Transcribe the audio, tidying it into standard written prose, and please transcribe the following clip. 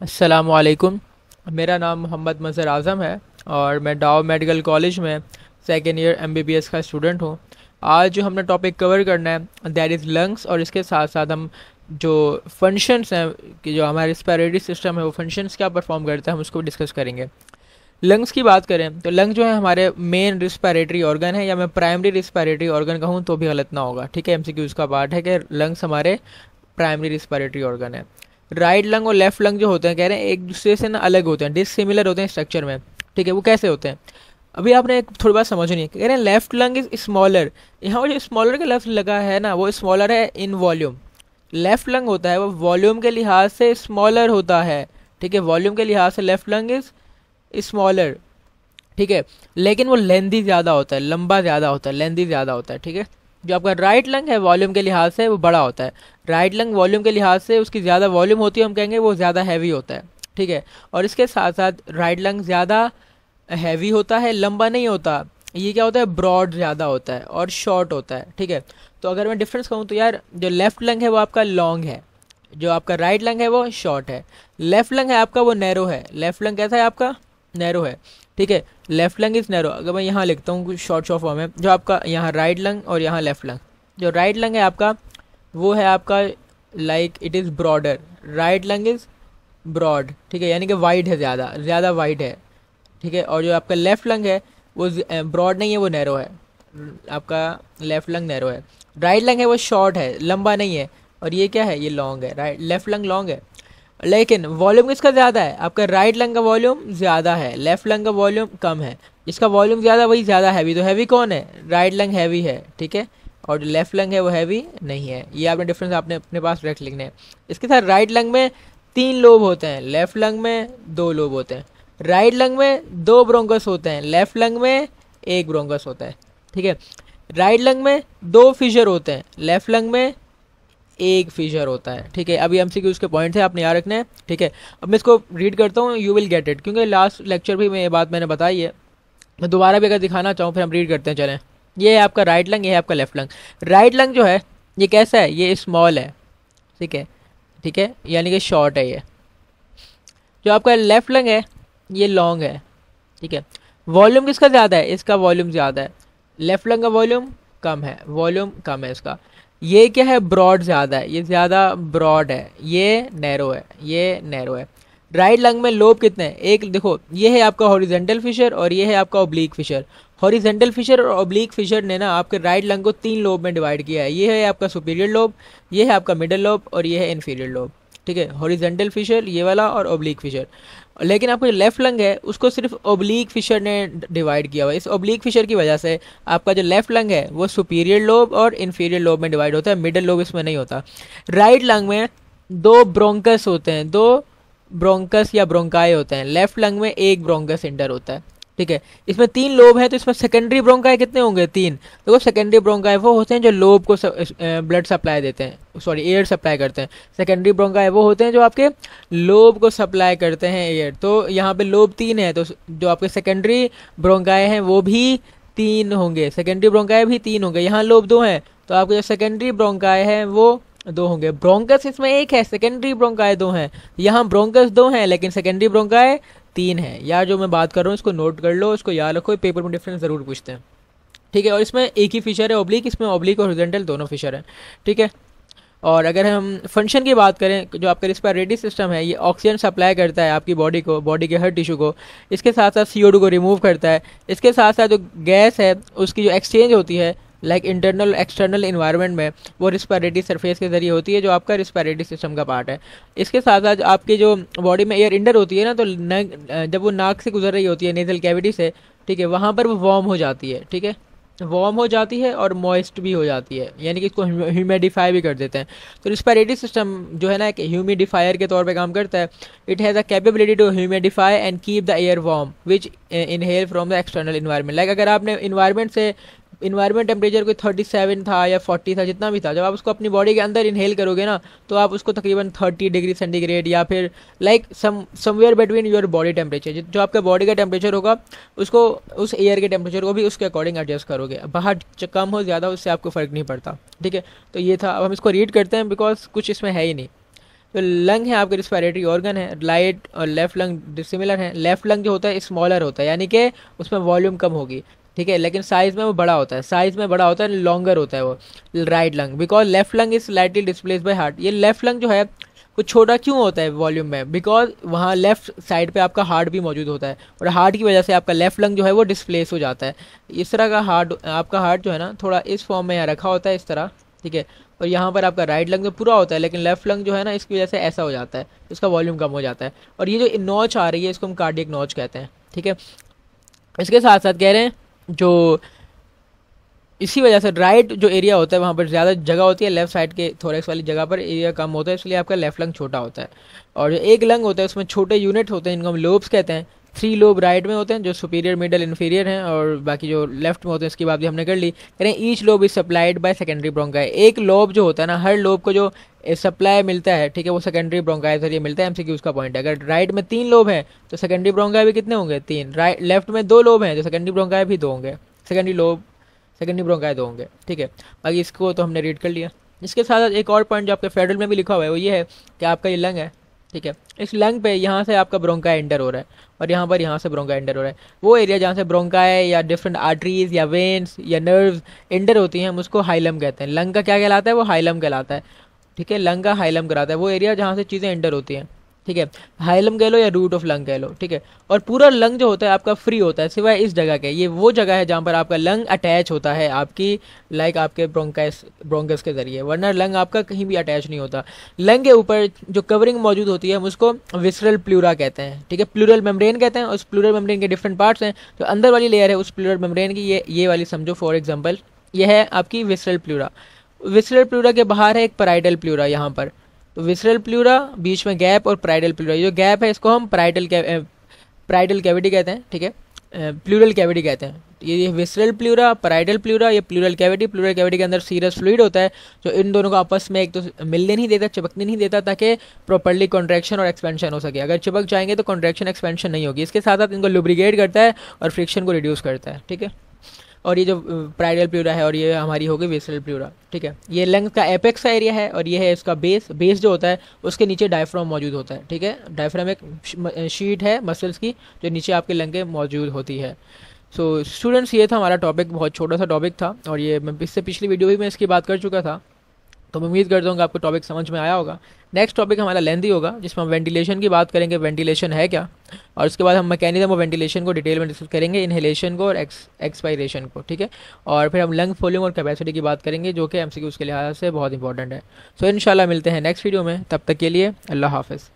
अस्सलामुअलैकुम। मेरा नाम मोहम्मद मज़हर आज़म है और मैं डाव मेडिकल कॉलेज में सेकेंड ईयर एमबीबीएस का स्टूडेंट हूँ। आज जो हमने टॉपिक कवर करना है दैट इज़ लंग्स, और इसके साथ साथ हम जो फंक्शंस हैं कि जो हमारा रेस्पिरेटरी सिस्टम है वो फंक्शंस क्या परफॉर्म करता है हम उसको डिस्कस करेंगे। लंग्स की बात करें तो लंग जो है हमारे मेन रिस्पिरेटरी ऑर्गन है, या मैं प्राइमरी रिस्पिरेटरी ऑर्गन कहूँ तो भी गलत ना होगा। ठीक है, एमसीक्यूज़ का पार्ट है कि लंग्स हमारे प्राइमरी रिस्पिरेटरी ऑर्गन है। राइट लंग और लेफ्ट लंग जो होते हैं कह रहे हैं एक दूसरे से ना अलग होते हैं, डिसिमिलर होते हैं स्ट्रक्चर में। ठीक है, वो कैसे होते हैं अभी आपने एक थोड़ी बात समझनी है। कह रहे हैं लेफ्ट लंग इज स्मॉलर, यहाँ जो स्मॉलर का लफ्ज लगा है ना वो स्मॉलर है इन वॉल्यूम। लेफ्ट लंग होता है वो वॉल्यूम के लिहाज से स्मॉलर होता है। ठीक है, वॉल्यूम के लिहाज से लेफ्ट लंग इज स्मॉलर। ठीक है, लेकिन वो लेंदी ज़्यादा होता है, लंबा ज़्यादा होता है, लेंदी ज़्यादा होता है। ठीक है, जो आपका राइट लंग है वॉल्यूम के लिहाज से वो बड़ा होता है। राइट लंग वॉल्यूम के लिहाज से उसकी ज़्यादा वॉल्यूम होती है, हम कहेंगे वो ज़्यादा हैवी होता है। ठीक है, और इसके साथ साथ राइट लंग ज़्यादा हैवी होता है, लंबा नहीं होता। ये क्या होता है, ब्रॉड ज़्यादा होता है और शॉर्ट होता है। ठीक है, तो अगर मैं डिफरेंस कहूँ तो यार जो लेफ्ट लंग है वो आपका लॉन्ग है, जो आपका राइट लंग है वो शॉर्ट है। लेफ्ट लंग है आपका वो नैरो है। लेफ्ट लंग कैसा है आपका, नैरो है। ठीक है, लेफ्ट लंग इज नैरो। अगर मैं यहाँ लिखता हूँ कुछ शॉर्ट फॉर्म में, जो आपका यहाँ राइट लंग और यहाँ लेफ्ट लंग, जो राइट लंग है आपका वो है आपका like it is broader. Right lung is broad. ठीक है, यानी कि वाइड है, ज़्यादा ज़्यादा वाइड है। ठीक है, और जो आपका लेफ्ट लंग है वो ब्रॉड नहीं है, वो नैरो है। आपका लेफ्ट लंग नैरो है। राइट लंग है वो शॉर्ट है, लंबा नहीं है, और ये क्या है, ये लॉन्ग है। राइट लेफ्ट लंग लॉन्ग है, लेकिन वॉल्यूम किसका ज़्यादा है, आपका राइट लंग का वॉल्यूम ज़्यादा है, लेफ्ट लंग का वॉल्यूम कम है। जिसका वॉल्यूम ज़्यादा वही ज़्यादा हैवी, तो हैवी कौन है, राइट लंग हैवी है। ठीक है, और जो लेफ्ट लंग है वो हैवी नहीं है। ये आपने डिफरेंस आपने अपने पास रख लिखने हैं। इसके साथ राइट लंग में 3 लोब होते हैं, लेफ्ट लंग में 2 लोब होते हैं। राइट लंग में 2 ब्रोंकस होते हैं, लेफ्ट लंग में 1 ब्रोंकस होता है। ठीक है, राइट लंग में 2 फिशर होते हैं, लेफ्ट लंग में 1 फिशर होता है। ठीक है, अभी एमसीक्यूज़ के पॉइंट्स हैं, आपने याद रखना है। ठीक है, अब मैं इसको रीड करता हूँ, यू विल गेट इट, क्योंकि लास्ट लेक्चर भी ये बात मैंने बताई है। मैं दोबारा भी अगर दिखाना चाहूँ फिर हम रीड करते हैं। चलें, ये है आपका राइट लंग, ये है आपका लेफ्ट लंग। राइट लंग जो है ये कैसा है, ये स्मॉल है। ठीक है, ठीक है, यानी कि शॉर्ट है ये। जो आपका लेफ्ट लंग है ये लॉन्ग है। ठीक है, वॉल्यूम किसका ज़्यादा है, इसका वॉल्यूम ज़्यादा है। लेफ्ट लंग का वॉल्यूम कम है, वॉल्यूम कम है इसका। ये क्या है, ब्रॉड ज़्यादा है, ये ज़्यादा ब्रॉड है, ये नैरो है, ये नैरो है। राइट लंग में लोब कितने हैं, एक देखो, ये है आपका हॉरिजेंटल फिशर और ये है आपका ओब्लीक फिशर। हॉरिजेंटल फिशर और ओब्लीक फिशर ने ना आपके राइट लंग को 3 लोब में डिवाइड किया है। ये है आपका सुपीरियर लोब, ये है आपका मिडल लोब और ये है इन्फीरियर लोब। ठीक है, हॉरिजेंटल फिशर ये वाला और ओब्लीक फिशर। लेकिन आपको जो लेफ्ट लंग है उसको सिर्फ ओब्लीक फिशर ने डिवाइड किया हुआ है। इस ओब्लीक फिशर की वजह से आपका जो लेफ्ट लंग है वो सुपीरियर लोब और इन्फीरियर लोब में डिवाइड होता है, मिडल लोब इसमें नहीं होता। राइट लंग में 2 ब्रोंकस होते हैं, 2 ब्रोंकस या ब्रोंकाई होते हैं। लेफ्ट लंग में 1 ब्रोंकस इंटर होता है। ठीक है, इसमें 3 लोब है तो इसमें सेकेंडरी ब्रोंकाई कितने होंगे, 3। देखो सेकेंडरी ब्रोंकाई वो होते हैं जो लोब को ब्लड सप्लाई देते हैं, सॉरी एयर सप्लाई करते हैं। सेकेंडरी ब्रोंकाई वो होते हैं जो आपके लोब को सप्लाई करते हैं एयर। तो यहाँ पे लोब 3 है, तो जो आपके सेकेंडरी ब्रोंकाई हैं वो भी 3 होंगे, सेकेंडरी ब्रोंकाई भी 3 होंगे। यहाँ लोब 2 हैं तो आपके जो सेकेंडरी ब्रोंकाई हैं वो 2 होंगे। ब्रोंकस इसमें 1 है, सेकेंडरी ब्रोंकाई 2 हैं। यहाँ ब्रोंकस 2 हैं लेकिन सेकेंडरी ब्रोंकाई 3 है। यार जो मैं बात कर रहा हूँ इसको नोट कर लो, इसको याद रखो, पेपर में डिफरेंस ज़रूर पूछते हैं। ठीक है, और इसमें एक ही फिशर है ओब्लिक, इसमें ओब्लिक और हॉरिजॉन्टल दोनों फिशर हैं। ठीक है, और अगर हम फंक्शन की बात करें, जो आपका रेस्पिरेटरी सिस्टम है ये ऑक्सीजन सप्लाई करता है आपकी बॉडी को, बॉडी के हर टिश्यू को। इसके साथ साथ CO2 को रिमूव करता है। इसके साथ साथ जो गैस है उसकी जो एक्सचेंज होती है लाइक इंटरनल एक्सटर्नल इन्वायरमेंट में, वो रेस्पिरेटरी सरफेस के जरिए होती है, जो आपका रेस्पिरेटरी सिस्टम का पार्ट है। इसके साथ साथ आपकी जो बॉडी में एयर इंटर होती है ना, तो जब वो नाक से गुजर रही होती है नेजल कैविटी से, ठीक है, वहाँ पर वो वार्म हो जाती है। ठीक है, वार्म हो जाती है और मॉइस्ट भी हो जाती है, यानी कि इसको ह्यूमिडिफाई भी कर देते हैं। तो रिस्पिरेटरी सिस्टम जो है ना एक ह्यूमिडिफायर के तौर पे काम करता है। It has a capability to humidify and keep the air warm which inhale from the external environment. Like अगर आपने इन्वायरमेंट टेम्परेचर कोई 37 था या 40 था, जितना भी था, जब आप उसको अपनी बॉडी के अंदर इनहेल करोगे ना तो आप उसको तकरीबन 30 डिग्री सेंटीग्रेड या फिर like somewhere between your body temperature, जो आपका बॉडी का टेम्परेचर होगा उसको, उस एयर के टेम्परेचर को भी उसके अकॉर्डिंग एडजस्ट करोगे। बाहर कम हो ज़्यादा उससे आपको फ़र्क नहीं पड़ता। ठीक है, तो ये था। अब हम इसको रीड करते हैं बिकॉज कुछ इसमें है ही नहीं। तो लंग है आपके रिस्पिरेटरी ऑर्गन है, राइट और लेफ्ट लंग डिसिमिलर है। लेफ्ट लंग जो होता है स्मॉलर होता है, यानी कि उसमें वॉल्यूम कम होगी, ठीक है, लेकिन साइज में वो बड़ा होता है, साइज में बड़ा होता है, लॉन्गर होता है वो right lung, because left lung is slightly displace by heart. ये लेफ्ट लंग जो है कुछ छोटा क्यों होता है वॉल्यूम में, बिकॉज वहाँ लेफ्ट साइड पे आपका हार्ट भी मौजूद होता है, और हार्ट की वजह से आपका लेफ्ट लंग जो है वो डिस्प्लेस हो जाता है। इस तरह का हार्ट, आपका हार्ट जो है ना थोड़ा इस फॉर्म में यहाँ रखा होता है इस तरह, ठीक है, और यहाँ पर आपका राइट लंग तो पूरा होता है, लेकिन लेफ्ट लंग जो है ना इसकी वजह से ऐसा हो जाता है, इसका वॉल्यूम कम हो जाता है। और ये जो नॉच आ रही है इसको हम कार्डियक नॉच कहते हैं, ठीक है। इसके साथ साथ कह रहे हैं जो इसी वजह से राइट जो एरिया होता है वहाँ पर ज़्यादा जगह होती है, लेफ्ट साइड के थोरेक्स वाली जगह पर एरिया कम होता है, इसलिए आपका लेफ्ट लंग छोटा होता है। और जो एक लंग होता है उसमें छोटे यूनिट होते हैं, इनको हम लोब्स कहते हैं। 3 लोब राइट में होते हैं जो सुपीरियर, मिडल, इन्फीरियर हैं, और बाकी जो लेफ्ट में होते हैं इसकी बात भी हमने कर ली। कह रहे हैं each lobe is supplied by secondary bronchi. एक लोब जो होता है ना, हर लोब को जो सप्लाई मिलता है, ठीक है, वो सेकेंडरी ब्रोंकाई से मिलता है। एमसीक्यू उसका पॉइंट है, अगर राइट में 3 लोब हैं तो सेकेंडरी ब्रोंकाई भी कितने होंगे, 3। राइट लेफ्ट में 2 लोब हैं तो सेकेंडरी ब्रोंकाई भी 2 होंगे, सेकेंडरी लोब सेकेंडरी ब्रोंकाई 2 होंगे, ठीक है। बाकी इसको तो हमने रीड कर लिया। इसके साथ साथ एक और पॉइंट जो आपके फेडरल में भी लिखा हुआ है वो ये है कि आपका ये लंग है, ठीक है, इस लंग पे यहाँ से आपका ब्रोंकाई एंटर हो रहा है, और यहाँ से ब्रोंकाई एंटर हो रहा है। वो एरिया जहाँ से ब्रोंकाई या डिफरेंट आर्टरीज या वेन्स या नर्व्स एंटर होती हैं हम उसको हाइलम कहते हैं। लंग का क्या कहलाता है, वो हाइलम कहलाता है, ठीक है, लंग का हाइलम कराता है वो एरिया जहाँ से चीज़ें एंटर होती हैं, ठीक है। हाइलम कह लो या रूट ऑफ लंग कह लो, ठीक है। और पूरा लंग जो होता है आपका फ्री होता है सिवाय इस जगह के, ये वो जगह है जहाँ पर आपका लंग अटैच होता है आपकी, लाइक आपके ब्रोंकस के जरिए, वरना लंग आपका कहीं भी अटैच नहीं होता। लंग के ऊपर जो कवरिंग मौजूद होती है हम उसको विसरल प्लूरा कहते हैं, ठीक है, प्लूरल मेम्ब्रेन कहते हैं। उस प्लूरल मेम्ब्रेन के डिफरेंट पार्ट्स हैं, जो अंदर वाली लेयर है उस प्लूरल मेम्ब्रेन की, ये वाली समझो फॉर एग्जाम्पल, ये है आपकी विसरल प्लूरा। विसरल प्लूरा के बाहर है एक पैराइटल प्लूरा यहाँ पर, तो विसरल प्लूरा, बीच में गैप, और पैराइटल प्लूरा। ये जो गैप है इसको हम पैराइटल कैविटी कहते हैं, ठीक है, प्लूरल कैविटी कहते हैं। ये विसरल प्लूरा, पैराइटल प्लूरा, ये प्लूरल कैविटी। प्लूरल कैविटी के अंदर सीरस फ्लूइड होता है जो इन दोनों को आपस में एक तो मिलने नहीं देता, चिपकने नहीं देता, ताकि प्रॉपर्ली कॉन्ट्रैक्शन और एक्सपेंशन हो सके। अगर चिपक जाएंगे तो कॉन्ट्रैक्शन एक्सपेंशन नहीं होगी। इसके साथ साथ इनको लुब्रिकेट करता है और फ्रिक्शन को रिड्यूस करता है, ठीक है। और ये जो पैराइटल प्लूरा है और ये हमारी होगी विसरल प्लूरा, ठीक है। ये लंग का एपेक्स का एरिया है और ये है इसका बेस। बेस जो होता है उसके नीचे डायफ्राम मौजूद होता है, ठीक है। डायफ्राम एक शीट है मसल्स की जो नीचे आपके लंग के मौजूद होती है। सो स्टूडेंट्स, ये था हमारा टॉपिक, बहुत छोटा सा टॉपिक था, और ये मैं इससे पिछली वीडियो भी मैं इसकी बात कर चुका था, तो मैं उम्मीद करता हूँ कि आपको टॉपिक समझ में आया होगा। नेक्स्ट टॉपिक हमारा लेंथी होगा जिसमें हम वेंटिलेशन की बात करेंगे, वेंटिलेशन है क्या, और उसके बाद हम मैकेनिज्म ऑफ वेंटिलेशन को डिटेल में डिस्कस करेंगे, इनहेलेशन को और एक्सपायरेशन को, ठीक है। और फिर हम लंग वॉल्यूम और कैपेसिटी की बात करेंगे जो कि एमसीक्यूज़ के लिहाज से बहुत इंपॉर्टेंट है। सो इंशाल्लाह मिलते हैं नेक्स्ट वीडियो में, तब तक के लिए अल्लाह हाफ़िज़।